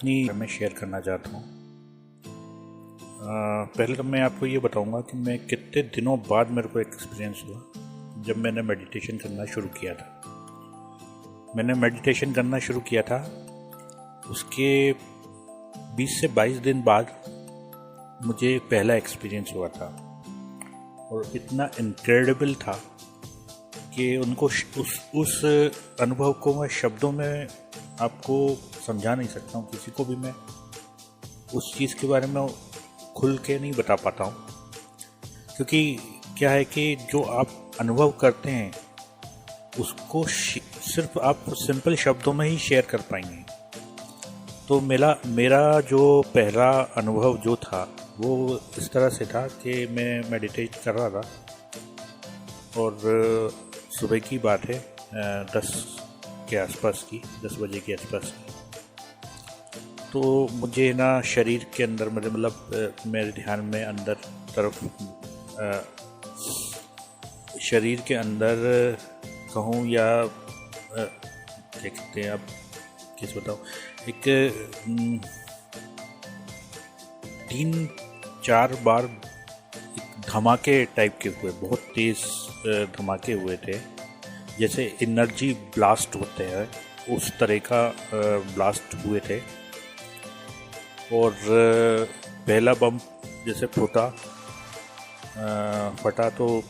अपनी मैं शेयर करना चाहता हूँ। पहले तो मैं आपको ये बताऊँगा कि मैं कितने दिनों बाद मेरे को एक्सपीरियंस हुआ जब मैंने मेडिटेशन करना शुरू किया था। मैंने मेडिटेशन करना शुरू किया था, उसके 20 से 22 दिन बाद मुझे पहला एक्सपीरियंस हुआ था और इतना इनक्रेडिबल था कि उनको उस अनुभव को मैं शब्दों में आपको समझा नहीं सकता हूँ। किसी को भी मैं उस चीज़ के बारे में खुल के नहीं बता पाता हूँ, क्योंकि क्या है कि जो आप अनुभव करते हैं उसको सिर्फ आप सिंपल शब्दों में ही शेयर कर पाएंगे। तो मेरा जो पहला अनुभव जो था वो इस तरह से था कि मैं मेडिटेट कर रहा था और सुबह की बात है, 10 के आसपास की, 10 बजे के आसपास की। तो मुझे ना शरीर के अंदर मतलब मेरे ध्यान में अंदर तरफ शरीर के अंदर कहूँ या क्या कहते हैं, आप किस बताओ, एक 3-4 बार एक धमाके टाइप के हुए, बहुत तेज़ धमाके हुए थे, जैसे एनर्जी ब्लास्ट होते हैं उस तरह का ब्लास्ट हुए थे। और पहला बम जैसे फटा तो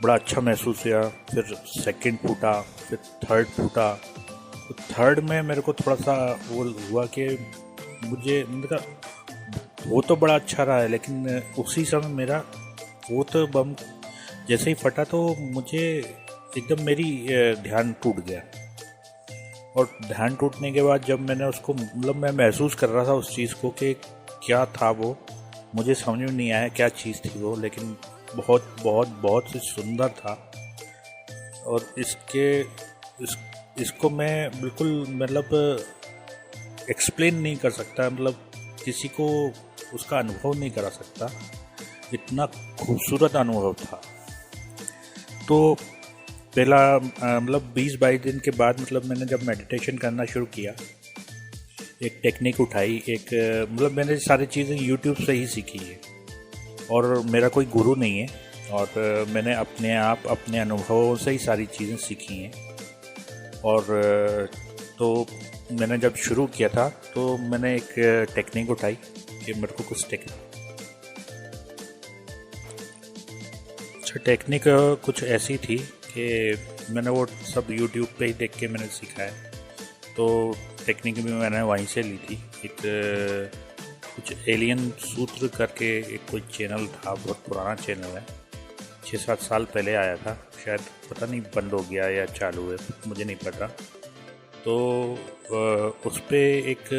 बड़ा अच्छा महसूस हुआ। फिर सेकंड फूटा, फिर थर्ड फूटा। तो थर्ड में मेरे को थोड़ा सा वो हुआ कि मुझे वो तो बड़ा अच्छा रहा है, लेकिन उसी समय मेरा वो तो बम जैसे ही फटा तो मुझे एकदम मेरी ध्यान टूट गया। और ध्यान टूटने के बाद जब मैंने उसको मैं महसूस कर रहा था उस चीज़ को कि क्या था वो, मुझे समझ में नहीं आया क्या चीज़ थी वो, लेकिन बहुत बहुत बहुत ही सुंदर था। और इसको मैं बिल्कुल एक्सप्लेन नहीं कर सकता, किसी को उसका अनुभव नहीं करा सकता, इतना खूबसूरत अनुभव था। तो पहला 20-22 दिन के बाद मैंने जब मेडिटेशन करना शुरू किया, एक टेक्निक उठाई, मैंने सारी चीज़ें यूट्यूब से ही सीखी है और मेरा कोई गुरु नहीं है, और मैंने अपने अनुभवों से ही सारी चीज़ें सीखी हैं। और तो मैंने जब शुरू किया था तो मैंने एक टेक्निक उठाई कि मेरे को कुछ टेक्निक कुछ ऐसी थी कि मैंने वो सब यूट्यूब पे ही देख के मैंने सीखा है। तो टेक्निक भी मैंने वहीं से ली थी। कुछ एलियन सूत्र करके एक कोई चैनल था, बहुत पुराना चैनल है, 6-7 साल पहले आया था, शायद पता नहीं बंद हो गया या चालू है, मुझे नहीं पता। तो उस पर एक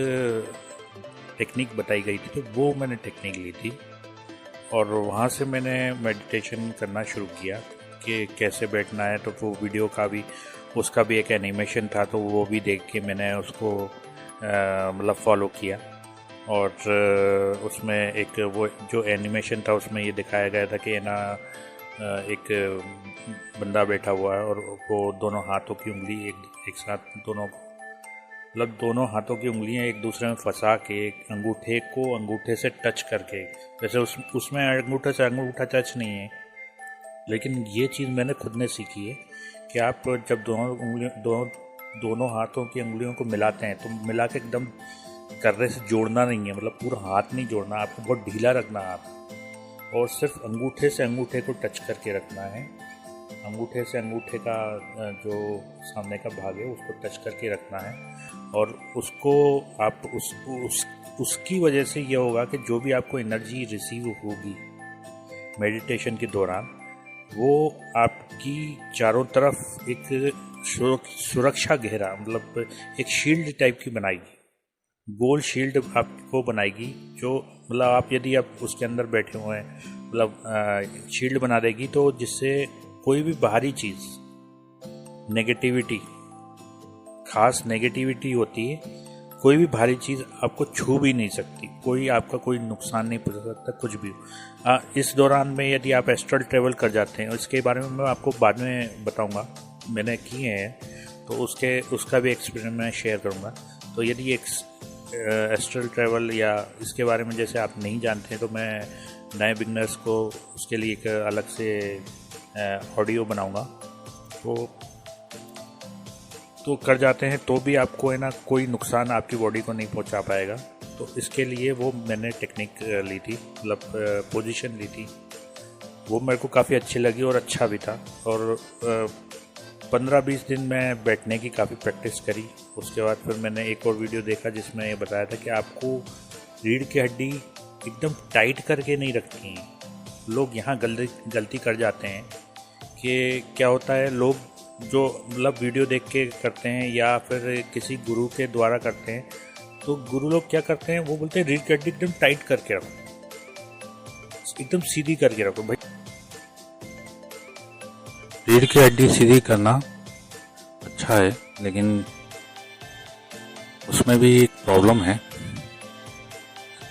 टेक्निक बताई गई थी, तो वो मैंने टेक्निक ली थी और वहाँ से मैंने मेडिटेशन करना शुरू किया कि कैसे बैठना है। तो वो वीडियो का भी, उसका भी एक एनिमेशन था, तो वो भी देख के मैंने उसको फॉलो किया। और उसमें एक वो जो एनिमेशन था उसमें ये दिखाया गया था कि एक बंदा बैठा हुआ है और वो दोनों हाथों की उंगली एक साथ दोनों हाथों की उंगलियां एक दूसरे में फंसा के अंगूठे को अंगूठे से टच करके, वैसे उसमें अंगूठे से अंगूठा टच नहीं है, लेकिन ये चीज़ मैंने खुद ने सीखी है कि आप जब दोनों हाथों की उंगलियों को मिलाते हैं तो मिला के एकदम कर्रे से जोड़ना नहीं है, पूरा हाथ नहीं जोड़ना, आपको बहुत ढीला रखना हाथ, और सिर्फ अंगूठे से अंगूठे को टच करके रखना है। अंगूठे से अंगूठे का जो सामने का भाग है उसको टच करके रखना है। और उसको आप उसकी वजह से ये होगा कि जो भी आपको एनर्जी रिसीव होगी मेडिटेशन के दौरान, वो आपकी चारों तरफ एक सुरक्षा घेरा, एक शील्ड टाइप की बनाएगी, गोल शील्ड आपको बनाएगी, जो आप यदि आप उसके अंदर बैठे हुए हैं, शील्ड बना देगी, तो जिससे कोई भी बाहरी चीज़, नेगेटिविटी, खास नेगेटिविटी होती है, कोई भी भारी चीज़ आपको छू भी नहीं सकती, आपका कोई नुकसान नहीं पहुंचा सकता, कुछ भी। इस दौरान में यदि आप एस्ट्रल ट्रेवल कर जाते हैं, इसके बारे में मैं आपको बाद में बताऊंगा, मैंने किए हैं, तो उसका भी एक्सपीरियंस मैं शेयर करूंगा। तो यदि एस्ट्रल ट्रैवल या इसके बारे में जैसे आप नहीं जानते हैं, तो मैं नए बिगनर्स को उसके लिए एक अलग से ऑडियो बनाऊंगा। तो कर जाते हैं तो भी आपको है ना कोई नुकसान आपकी बॉडी को नहीं पहुंचा पाएगा। तो इसके लिए वो मैंने टेक्निक ली थी, मतलब पोजीशन ली थी, वो मेरे को काफ़ी अच्छी लगी और अच्छा भी था। और 15-20 दिन मैं बैठने की काफ़ी प्रैक्टिस करी। उसके बाद फिर मैंने एक और वीडियो देखा जिसमें ये बताया था कि आपको रीढ़ की हड्डी एकदम टाइट करके नहीं रखनी है। लोग यहाँ गलती कर जाते हैं कि क्या होता है, लोग जो मतलब वीडियो देख के करते हैं या फिर किसी गुरु के द्वारा करते हैं, तो गुरु लोग क्या करते हैं, वो बोलते हैं रीढ़ की हड्डी एकदम टाइट करके रखो, एकदम सीधी करके रखो। भाई रीढ़ की हड्डी सीधी करना अच्छा है, लेकिन उसमें भी एक प्रॉब्लम है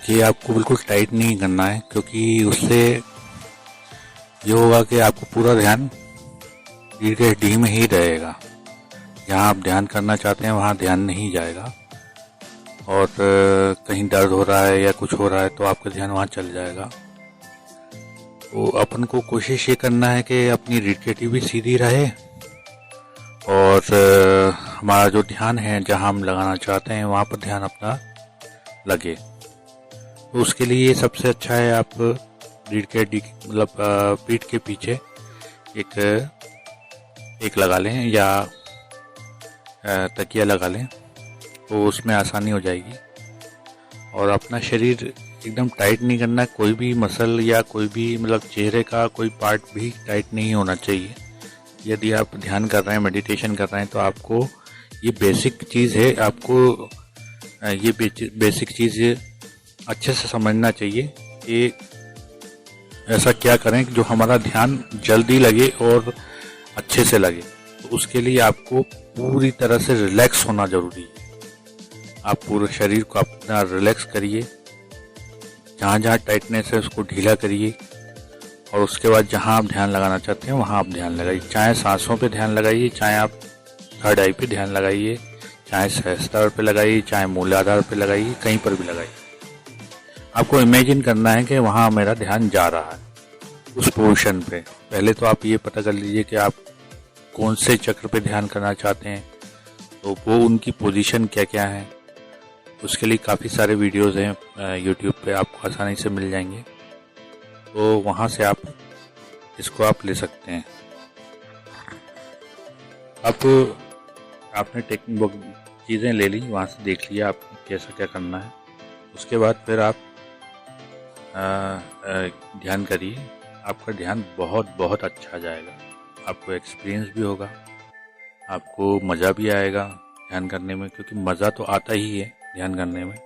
कि आपको बिल्कुल टाइट नहीं करना है, क्योंकि उससे ये होगा कि आपको पूरा ध्यान रीढ़ की हड्डी में ही रहेगा। जहाँ आप ध्यान करना चाहते हैं वहाँ ध्यान नहीं जाएगा, और कहीं दर्द हो रहा है या कुछ हो रहा है तो आपका ध्यान वहाँ चल जाएगा। तो अपन को कोशिश ये करना है कि अपनी रीढ़ की हड्डी भी सीधी रहे, और हमारा जो ध्यान है जहाँ हम लगाना चाहते हैं वहाँ पर ध्यान अपना लगे। तो उसके लिए सबसे अच्छा है आप रीढ़ की हड्डी मतलब पीठ के पीछे एक लगा लें या तकिया लगा लें, तो उसमें आसानी हो जाएगी। और अपना शरीर एकदम टाइट नहीं करना है, कोई भी मसल या कोई भी मतलब चेहरे का कोई पार्ट भी टाइट नहीं होना चाहिए। यदि आप ध्यान कर रहे हैं, मेडिटेशन कर रहे हैं, तो आपको ये बेसिक चीज़ है, आपको ये बेसिक चीज़ अच्छे से समझना चाहिए कि ऐसा क्या करें कि जो हमारा ध्यान जल्दी लगे और अच्छे से लगे। तो उसके लिए आपको पूरी तरह से रिलैक्स होना जरूरी है। आप पूरे शरीर को अपना रिलैक्स करिए, जहाँ जहाँ टाइटनेस है उसको ढीला करिए, और उसके बाद जहाँ आप ध्यान लगाना चाहते हैं वहाँ आप ध्यान लगाइए। चाहे सांसों पे ध्यान लगाइए, चाहे आप थर्ड आई पे ध्यान लगाइए, चाहे सहस्त्रार पे लगाइए, चाहे मूलाधार पे लगाइए, कहीं पर भी लगाइए। आपको इमेजिन करना है कि वहाँ मेरा ध्यान जा रहा है उस पोजीशन पे। पहले तो आप ये पता कर लीजिए कि आप कौन से चक्र पे ध्यान करना चाहते हैं, तो वो उनकी पोजीशन क्या क्या है। उसके लिए काफ़ी सारे वीडियोस हैं यूट्यूब पे, आपको आसानी से मिल जाएंगे, तो वहाँ से आप इसको आप ले सकते हैं। अब आपने टेक्निक चीज़ें ले ली, वहाँ से देख लिया आप कैसा क्या करना है। उसके बाद फिर आप ध्यान करिए, आपका ध्यान बहुत बहुत अच्छा जाएगा। आपको एक्सपीरियंस भी होगा, आपको मज़ा भी आएगा ध्यान करने में, क्योंकि मज़ा तो आता ही है ध्यान करने में।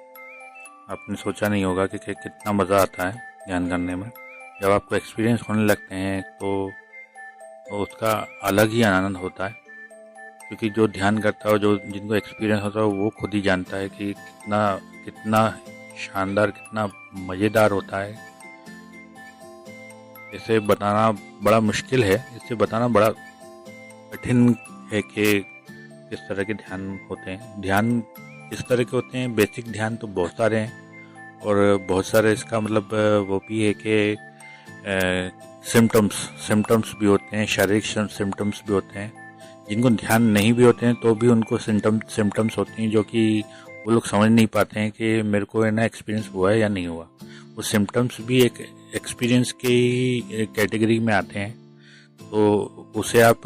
आपने सोचा नहीं होगा कि कितना मज़ा आता है ध्यान करने में। जब आपको एक्सपीरियंस होने लगते हैं तो उसका अलग ही आनंद होता है, क्योंकि जो ध्यान करता है, जो जिनको एक्सपीरियंस होता है, वो खुद ही जानता है कि कितना शानदार, कितना मज़ेदार होता है। इसे बताना बड़ा मुश्किल है, इसे बताना बड़ा कठिन है कि किस तरह के ध्यान होते हैं। ध्यान किस तरह के होते हैं, बेसिक ध्यान तो बहुत सारे हैं, और बहुत सारे इसका मतलब वो भी है कि सिम्टम्स भी होते हैं, शारीरिक सिम्टम्स भी होते हैं। जिनको ध्यान नहीं भी होते हैं तो भी उनको सिम्टम्स होती हैं, जो कि वो लोग समझ नहीं पाते हैं कि मेरे को है ना एक्सपीरियंस हुआ है या नहीं हुआ। वो सिम्टम्स भी एक एक्सपीरियंस की कैटेगरी में आते हैं। तो उसे आप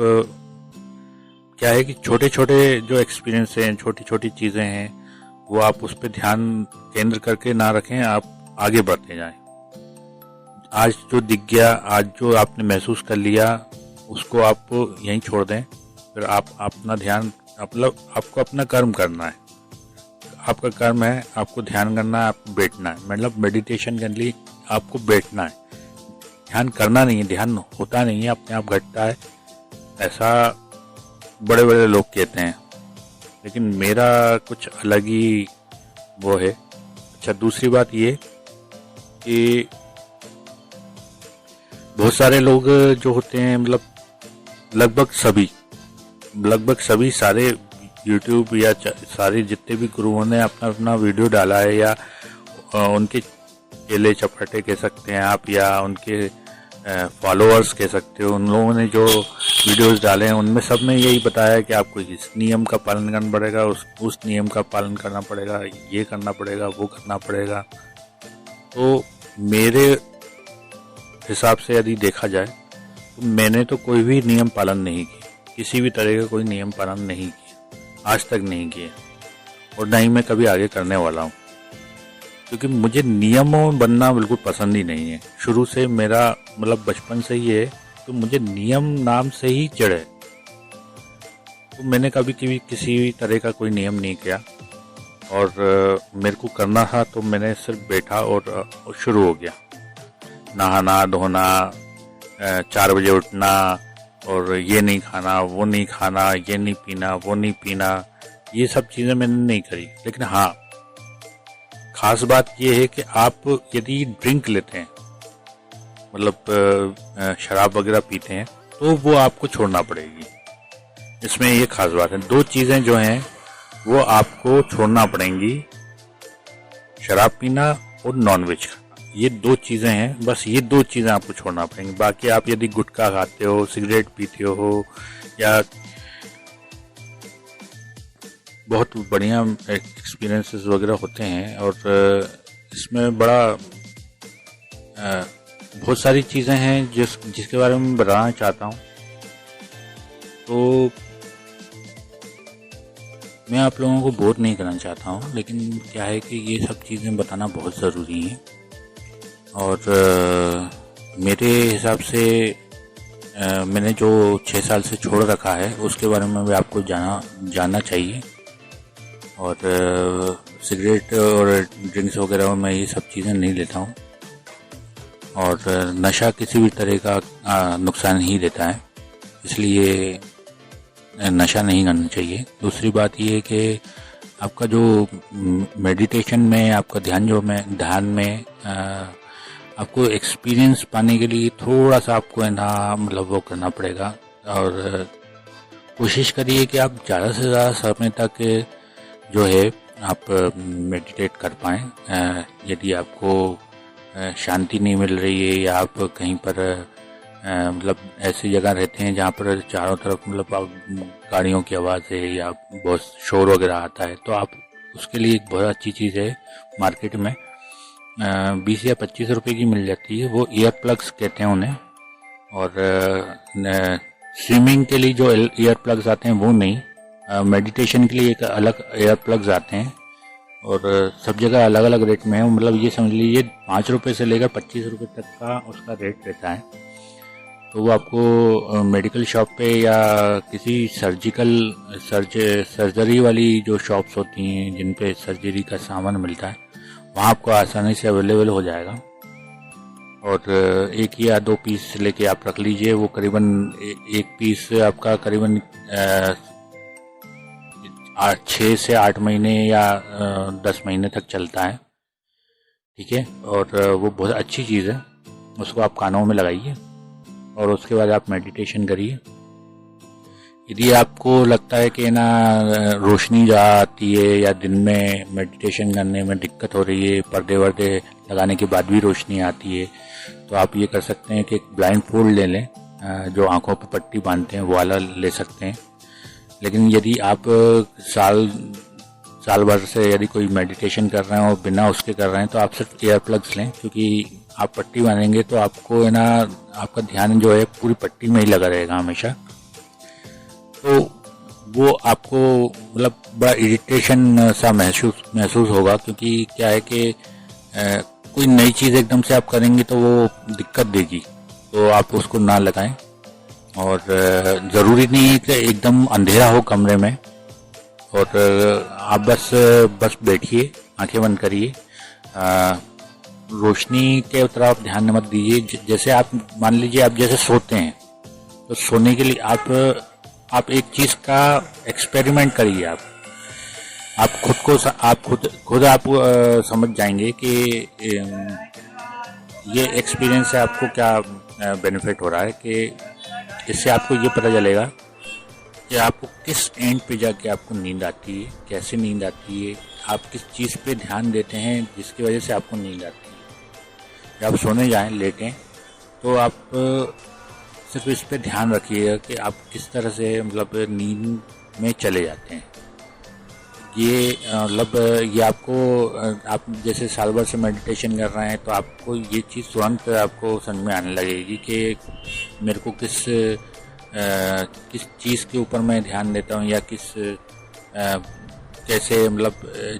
क्या है कि छोटे छोटे जो एक्सपीरियंस हैं, छोटी छोटी चीज़ें हैं, वो आप उस पर ध्यान केंद्र करके ना रखें, आप आगे बढ़ते जाएं। आज जो दिख गया, आज जो आपने महसूस कर लिया, उसको आप यहीं छोड़ दें। फिर आप अपना ध्यान मतलब आपको अपना कर्म करना है। आपका कर्म है आपको ध्यान करना है, आपको बैठना है, मतलब मेडिटेशन के लिए आपको बैठना है, ध्यान करना नहीं है। ध्यान होता नहीं है, अपने आप घटता है, ऐसा बड़े बड़े लोग कहते हैं, लेकिन मेरा कुछ अलग ही वो है। अच्छा, दूसरी बात ये कि बहुत सारे लोग जो होते हैं, मतलब लगभग सभी सारे यूट्यूब या सारे जितने भी गुरुओं ने अपना अपना वीडियो डाला है, या उनके केले चपाटे कह सकते हैं आप, या उनके फॉलोअर्स कह सकते हो, उन लोगों ने जो वीडियोस डाले हैं उनमें सब में यही बताया है कि आपको इस नियम का पालन करना पड़ेगा, उस नियम का पालन करना पड़ेगा, ये करना पड़ेगा, वो करना पड़ेगा। तो मेरे हिसाब से यदि देखा जाए तो मैंने तो कोई भी नियम पालन नहीं किया, किसी भी तरह का कोई नियम पालन नहीं किया, आज तक नहीं किया, और ना ही मैं कभी आगे करने वाला हूँ, क्योंकि मुझे नियमों बनना बिल्कुल पसंद ही नहीं है। शुरू से मेरा मतलब बचपन से ही है, तो मुझे नियम नाम से ही चिढ़ है। तो मैंने कभी किसी भी तरह का कोई नियम नहीं किया, और मेरे को करना था तो मैंने सिर्फ बैठा और शुरू हो गया। नहाना धोना, 4 बजे उठना, और ये नहीं खाना, वो नहीं खाना, ये नहीं पीना, वो नहीं पीना, ये सब चीज़ें मैंने नहीं करी। लेकिन हाँ, खास बात यह है कि आप यदि ड्रिंक लेते हैं, मतलब शराब वगैरह पीते हैं, तो वो आपको छोड़ना पड़ेगी। इसमें ये खास बात है, 2 चीज़ें जो हैं वो आपको छोड़ना पड़ेंगी, शराब पीना और नॉनवेज खाना। ये 2 चीज़ें हैं, बस ये 2 चीज़ें आपको छोड़ना पड़ेंगी। बाकी आप यदि गुटखा खाते हो, सिगरेट पीते हो, या बहुत बढ़िया एक्सपीरियंसेस वगैरह होते हैं, और इसमें बहुत सारी चीज़ें हैं जिसके बारे में बताना चाहता हूँ। तो मैं आप लोगों को बोर नहीं करना चाहता हूँ, लेकिन क्या है कि ये सब चीज़ें बताना बहुत ज़रूरी हैं, और मेरे हिसाब से मैंने जो 6 साल से छोड़ रखा है उसके बारे में भी आपको जानना चाहिए। और सिगरेट और ड्रिंक्स वगैरह में ये सब चीज़ें नहीं लेता हूँ, और नशा किसी भी तरह का नुकसान ही देता है, इसलिए नशा नहीं करना चाहिए। दूसरी बात ये है कि आपका जो मेडिटेशन में आपका ध्यान में आपको एक्सपीरियंस पाने के लिए थोड़ा सा आपको है ना मतलब वो करना पड़ेगा, और कोशिश करिए कि आप ज़्यादा से ज़्यादा समय तक जो है आप मेडिटेट कर पाएँ। यदि आपको शांति नहीं मिल रही है, या आप कहीं पर मतलब ऐसी जगह रहते हैं जहाँ पर चारों तरफ मतलब गाड़ियों की आवाज़ है या बहुत शोर वगैरह आता है, तो आप उसके लिए एक बहुत अच्छी चीज़ है, मार्केट में 20 या 25 रुपए की मिल जाती है, वो ईयर प्लग्स कहते हैं उन्हें। और स्विमिंग के लिए जो ईयर प्लग्स आते हैं वो नहीं, मेडिटेशन के लिए एक अलग ईयर प्लग्स आते हैं, और सब जगह अलग अलग रेट में है। मतलब ये समझ लीजिए 5 रुपये से लेकर 25 रुपये तक का उसका रेट रहता है। तो वो आपको मेडिकल शॉप पे या किसी सर्जरी वाली जो शॉप्स होती हैं जिन पे सर्जरी का सामान मिलता है, वहाँ आपको आसानी से अवेलेबल हो जाएगा। और 1 या 2 पीस लेके आप रख लीजिए, वो करीबन एक पीस आपका करीबन 6 से 8 महीने या 10 महीने तक चलता है, ठीक है। और वो बहुत अच्छी चीज़ है, उसको आप कानों में लगाइए और उसके बाद आप मेडिटेशन करिए। यदि आपको लगता है कि ना रोशनी जा आती है या दिन में मेडिटेशन करने में दिक्कत हो रही है, पर्दे वर्दे लगाने के बाद भी रोशनी आती है, तो आप ये कर सकते हैं कि एक ब्लाइंड फोल्ड ले लें, जो आंखों पर पट्टी बांधते हैं वो वाला ले सकते हैं। लेकिन यदि आप साल भर से यदि कोई मेडिटेशन कर रहे हैं और बिना उसके कर रहे हैं, तो आप सिर्फ ईयर प्लग्स लें, क्योंकि आप पट्टी बांधेंगे तो आपको है ना आपका ध्यान जो है पूरी पट्टी में ही लगा रहेगा हमेशा। तो वो आपको मतलब बड़ा इरिटेशन सा महसूस होगा, क्योंकि क्या है कि कोई नई चीज़ एकदम से आप करेंगे तो वो दिक्कत देगी, तो आप उसको ना लगाएं। और ज़रूरी नहीं है कि एकदम अंधेरा हो कमरे में, और आप बस बैठिए, आंखें बंद करिए, रोशनी के तरफ ध्यान मत दीजिए। जैसे आप मान लीजिए आप जैसे सोते हैं, तो सोने के लिए आप एक चीज़ का एक्सपेरिमेंट करिए। आप खुद आप समझ जाएंगे कि ये एक्सपीरियंस से आपको क्या बेनिफिट हो रहा है, कि इससे आपको ये पता चलेगा कि आपको किस एंड पे जाके आपको नींद आती है, कैसे नींद आती है, आप किस चीज़ पे ध्यान देते हैं जिसकी वजह से आपको नींद आती है। जब आप सोने जाएं, लेटें, तो आप सिर्फ इस पे ध्यान रखिएगा कि आप किस तरह से मतलब नींद में चले जाते हैं। ये मतलब ये आपको आप जैसे साल भर से मेडिटेशन कर रहे हैं तो आपको ये चीज़ तुरंत आपको समझ में आने लगेगी कि मेरे को किस चीज़ के ऊपर मैं ध्यान देता हूँ, या कैसे मतलब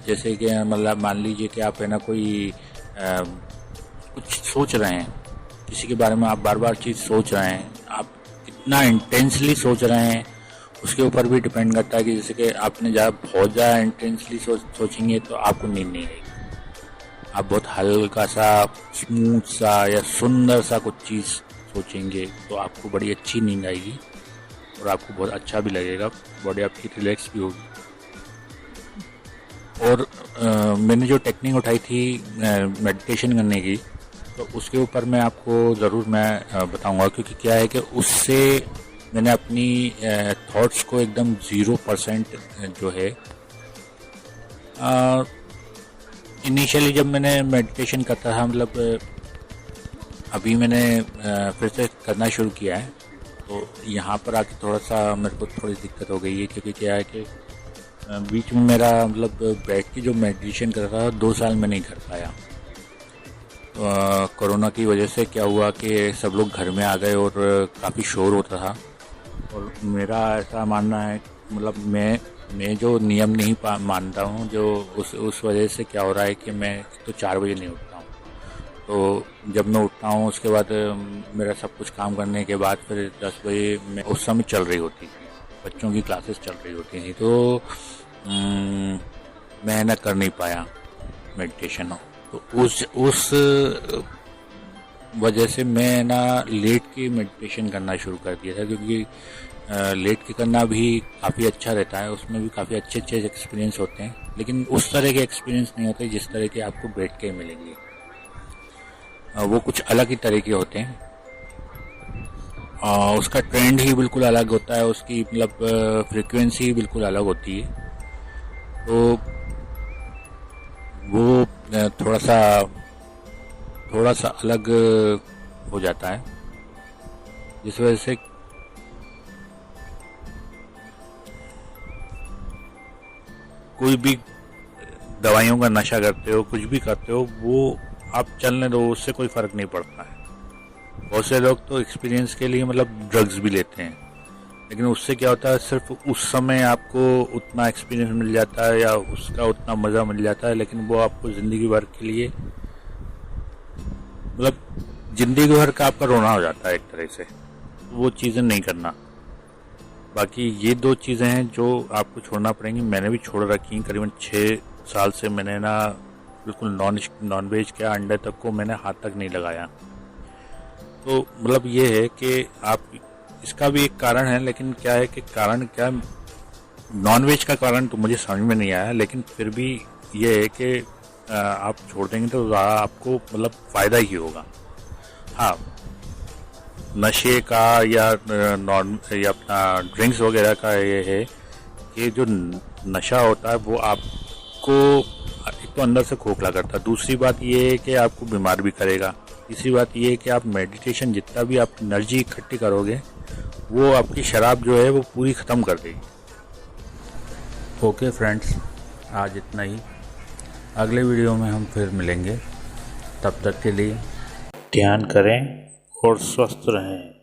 जैसे कि मतलब मान लीजिए कि आप है ना कोई कुछ सोच रहे हैं, किसी के बारे में आप बार बार चीज़ सोच रहे हैं, आप कितना इंटेंसली सोच रहे हैं उसके ऊपर भी डिपेंड करता है कि जैसे कि आपने बहुत ज़्यादा इंटेंसली सोचेंगे तो आपको नींद नहीं आएगी। आप बहुत हल्का सा, स्मूथ सा या सुंदर सा कुछ चीज़ सोचेंगे तो आपको बड़ी अच्छी नींद आएगी और आपको बहुत अच्छा भी लगेगा, बॉडी आपकी रिलैक्स भी होगी। और मैंने जो टेक्निक उठाई थी मेडिटेशन करने की, तो उसके ऊपर मैं आपको ज़रूर बताऊंगा, क्योंकि क्या है कि उससे मैंने अपनी थॉट्स को एकदम 0% जो है, इनिशियली जब मैंने मेडिटेशन करता था, मतलब अभी मैंने फिर से करना शुरू किया है, तो यहाँ पर आके थोड़ा सा मेरे को थोड़ी दिक्कत हो गई है, क्योंकि क्या है कि बीच में मेरा मतलब बैठ के जो मेडिटेशन कर रहा था 2 साल में नहीं कर पाया। कोरोना की वजह से क्या हुआ कि सब लोग घर में आ गए और काफ़ी शोर होता था, और मेरा ऐसा मानना है, मतलब मैं जो नियम नहीं मानता हूँ, जो उस वजह से क्या हो रहा है कि मैं तो 4 बजे नहीं उठता हूँ। तो जब मैं उठता हूँ उसके बाद मेरा सब कुछ काम करने के बाद फिर 10 बजे मैं उस समय चल रही होती थी, बच्चों की क्लासेस चल रही होती थी, तो मैं ना कर नहीं पाया मेडिटेशन। तो उस वजह से मैं ना लेट के मेडिटेशन करना शुरू कर दिया था, क्योंकि लेट के करना भी काफ़ी अच्छा रहता है, उसमें भी काफ़ी अच्छे एक्सपीरियंस होते हैं, लेकिन उस तरह के एक्सपीरियंस नहीं होते जिस तरह के आपको बैठ के मिलेंगे। वो कुछ अलग ही तरह के होते हैं, उसका ट्रेंड ही बिल्कुल अलग होता है, उसकी मतलब फ्रीक्वेंसी ही बिल्कुल अलग होती है। तो वो थोड़ा सा अलग हो जाता है, जिस वजह से कोई भी दवाइयों का नशा करते हो, कुछ भी करते हो, वो आप चलने दो, उससे कोई फ़र्क नहीं पड़ता है। बहुत से लोग तो एक्सपीरियंस के लिए मतलब ड्रग्स भी लेते हैं, लेकिन उससे क्या होता है, सिर्फ उस समय आपको उतना एक्सपीरियंस मिल जाता है या उसका उतना मज़ा मिल जाता है, लेकिन वो आपको ज़िंदगी भर के लिए मतलब ज़िंदगी भर का आपका रोना हो जाता है एक तरह से। वो चीज़ें नहीं करना। बाकी ये 2 चीज़ें हैं जो आपको छोड़ना पड़ेंगी। मैंने भी छोड़ रखी हैं, करीबन 6 साल से मैंने ना बिल्कुल नॉन वेज क्या अंडे तक को मैंने हाथ तक नहीं लगाया। तो मतलब ये है कि आप, इसका भी एक कारण है, लेकिन क्या है कि कारण क्या, नॉन वेज का कारण तो मुझे समझ में नहीं आया, लेकिन फिर भी ये है कि आप छोड़ देंगे तो ज़्यादा आपको मतलब फ़ायदा ही होगा। हाँ, नशे का या अपना ड्रिंक्स वगैरह का ये है कि जो नशा होता है वो आपको एक तो अंदर से खोखला करता है, दूसरी बात ये है कि आपको बीमार भी करेगा, तीसरी बात ये है कि आप मेडिटेशन जितना भी आप एनर्जी इकट्ठी करोगे वो आपकी शराब जो है वो पूरी ख़त्म कर देगी। ओके फ्रेंड्स, आज इतना ही। अगले वीडियो में हम फिर मिलेंगे, तब तक के लिए ध्यान करें और स्वस्थ रहें।